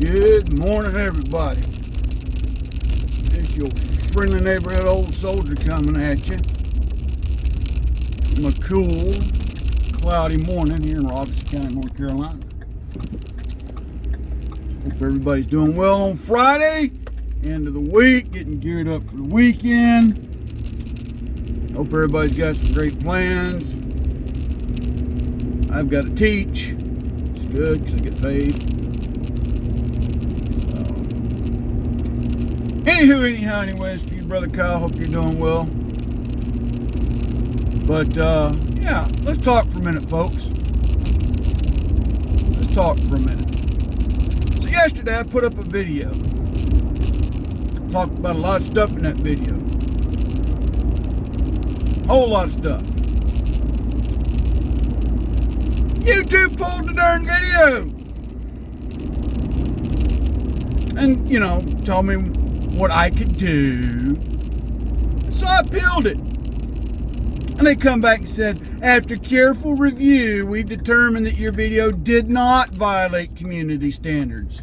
Good morning, everybody. It's your friendly neighborhood old soldier coming at you on a cool, cloudy morning here in Robeson County, North Carolina. Hope everybody's doing well on Friday, end of the week, getting geared up for the weekend. Hope everybody's got some great plans. I've got to teach. It's good because I get paid. Anyways, for you, Brother Kyle, hope you're doing well. But, yeah, let's talk for a minute, folks. Let's talk for a minute. So yesterday I put up a video. Talked about a lot of stuff in that video. Whole lot of stuff. YouTube pulled the darn video. And, told me what I could do. So I appealed it. And they come back and said, after careful review, we've determined that your video did not violate community standards.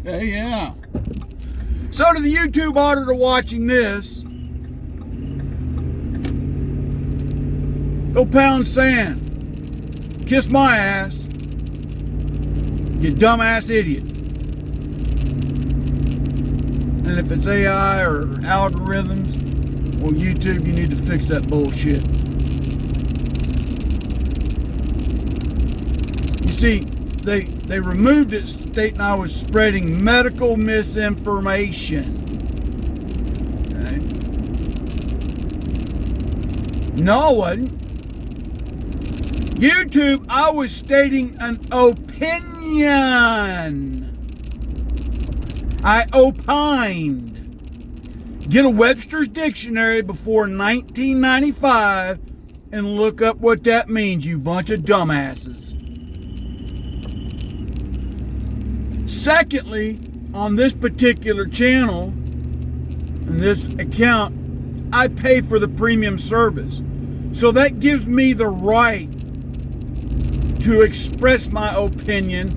Okay, yeah. So to the YouTube auditor watching this, go pound sand. Kiss my ass. You dumbass idiot. And if it's AI or algorithms or YouTube, you need to fix that bullshit. You see, they removed it stating I was spreading medical misinformation. Okay. No, I wasn't. YouTube, I was stating an opinion. I opined. Get a Webster's Dictionary before 1995 and look up what that means, you bunch of dumbasses. Secondly, on this particular channel, and this account, I pay for the premium service. So that gives me the right to express my opinion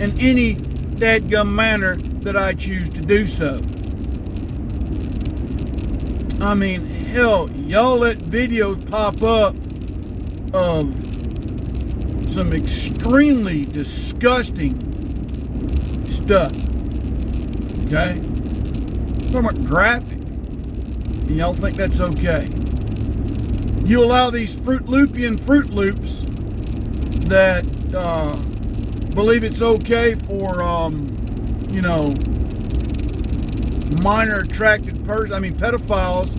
in any dadgum manner that I choose to do so. I mean, hell, y'all let videos pop up of some extremely disgusting stuff. Okay? I'm talking about graphic. And y'all think that's okay. You allow these Fruit Loops that believe it's okay for minor attracted pedophiles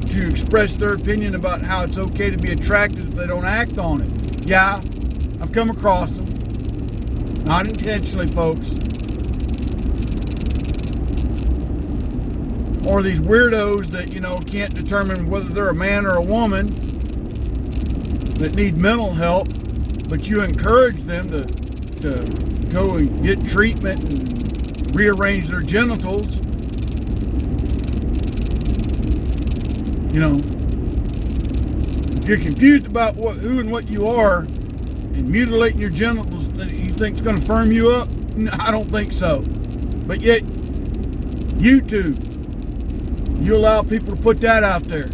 to express their opinion about how it's okay to be attracted if they don't act on it. Yeah, I've come across them. Not intentionally, folks. Or these weirdos that, can't determine whether they're a man or a woman that need mental help, but you encourage them to go and get treatment and rearrange their genitals. If you're confused about who and what you are, and mutilating your genitals that you think is going to firm you up, no, I don't think so. But yet, YouTube, you allow people to put that out there.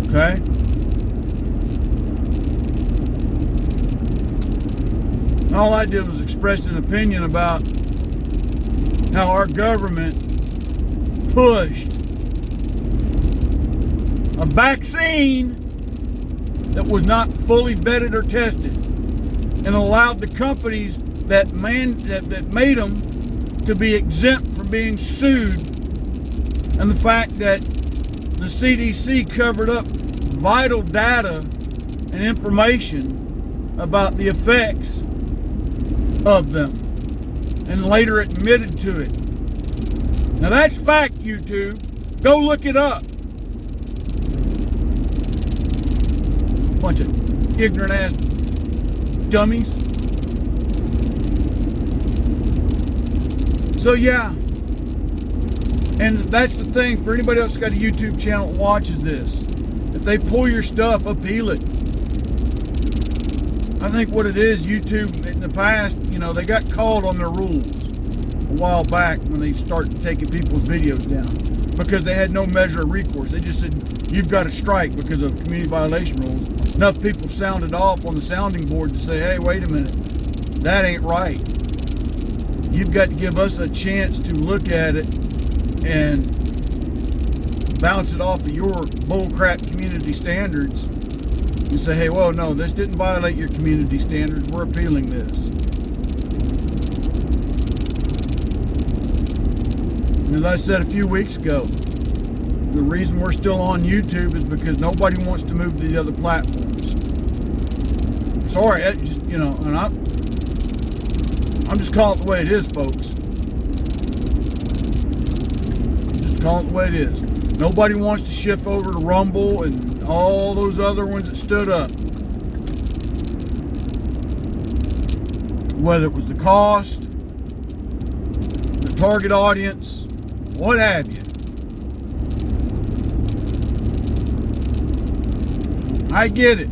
Okay? All I did was express an opinion about how our government pushed a vaccine that was not fully vetted or tested and allowed the companies that made them to be exempt from being sued, and the fact that the CDC covered up vital data and information about the effects of them and later admitted to it. Now that's fact, YouTube. Go look it up. Bunch of ignorant ass dummies. So yeah, and that's the thing for anybody else that's got a YouTube channel that watches this. If they pull your stuff, appeal it. I think what it is, YouTube in the past, they got called on their rules a while back when they started taking people's videos down because they had no measure of recourse. They just said, you've got to strike because of community violation rules. Enough people sounded off on the sounding board to say, hey, wait a minute, that ain't right. You've got to give us a chance to look at it and bounce it off of your bullcrap community standards and say, hey, well, no, this didn't violate your community standards. We're appealing this. And as I said a few weeks ago, the reason we're still on YouTube is because nobody wants to move to the other platforms. Sorry, and I'm just calling it the way it is, folks. Just calling it the way it is. Nobody wants to shift over to Rumble and all those other ones that stood up. Whether it was the cost, the target audience, what have you. I get it.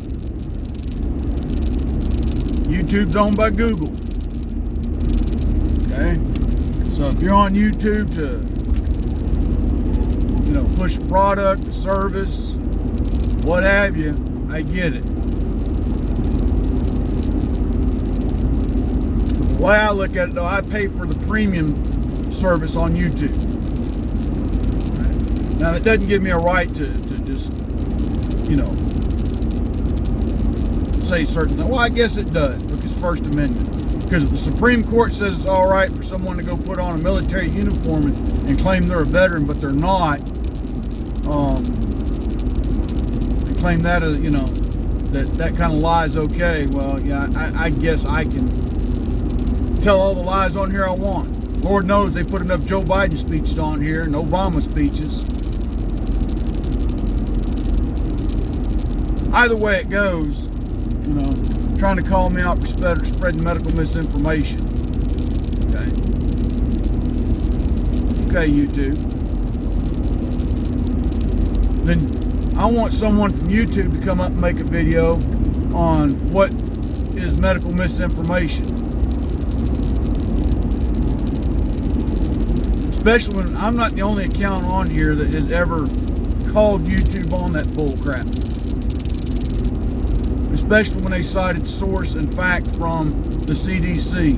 YouTube's owned by Google. Okay? So if you're on YouTube to, push a product, a service, what have you, I get it. The way I look at it, though, I pay for the premium service on YouTube. Right? Now, that doesn't give me a right to just, say certain things. Well, I guess it does, because First Amendment. Because if the Supreme Court says it's all right for someone to go put on a military uniform and claim they're a veteran, but they're not, and claim that, that kind of lie is okay, well, yeah, I guess I can tell all the lies on here I want. Lord knows they put enough Joe Biden speeches on here and Obama speeches. Either way it goes, trying to call me out for spreading medical misinformation. Okay, YouTube. Then I want someone from YouTube to come up and make a video on what is medical misinformation. Especially when I'm not the only account on here that has ever called YouTube on that bull crap. Especially when they cited source and fact from the CDC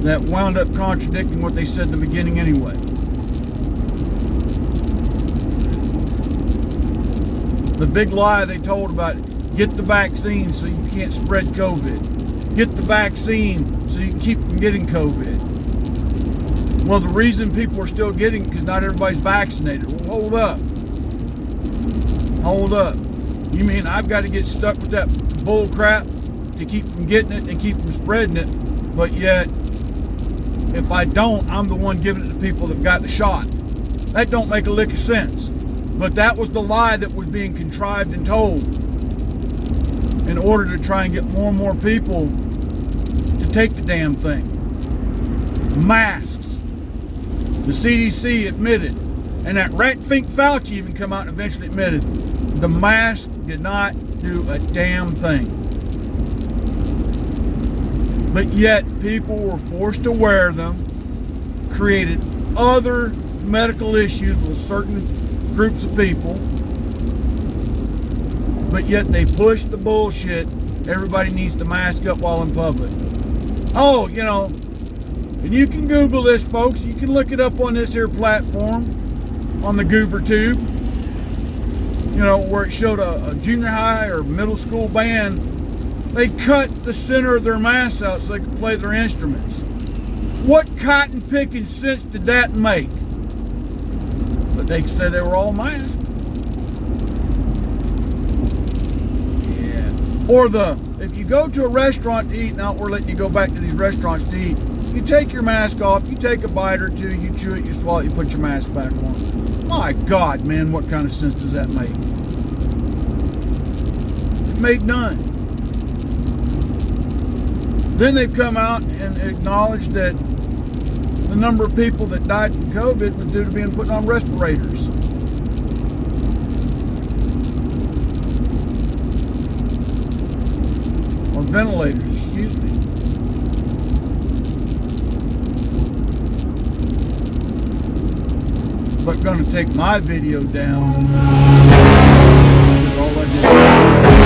that wound up contradicting what they said in the beginning anyway. The big lie they told about get the vaccine so you can't spread COVID. Get the vaccine so you can keep from getting COVID. Well, the reason people are still getting it because not everybody's vaccinated. Well, hold up. Hold up. You mean I've got to get stuck with that bull crap to keep from getting it and keep from spreading it, but yet if I don't, I'm the one giving it to people that got the shot. That don't make a lick of sense. But that was the lie that was being contrived and told in order to try and get more and more people to take the damn thing. Masks. The CDC admitted, and that rat Fink Fauci even come out and eventually admitted, the mask did not do a damn thing. But yet people were forced to wear them, created other medical issues with certain groups of people, but yet they push the bullshit. Everybody needs to mask up while in public. Oh, and you can Google this, folks. You can look it up on this here platform, on the Goober Tube, where it showed a junior high or middle school band. They cut the center of their mask out so they could play their instruments. What cotton picking sense did that make? But they said they were all masked. Yeah. Or if you go to a restaurant to eat, now we're letting you go back to these restaurants to eat, you take your mask off, you take a bite or two, you chew it, you swallow it, you put your mask back on. My God, man, what kind of sense does that make? It made none. Then they've come out and acknowledged that the number of people that died from COVID was due to being put on respirators. Or ventilators, excuse me. But gonna take my video down. All I did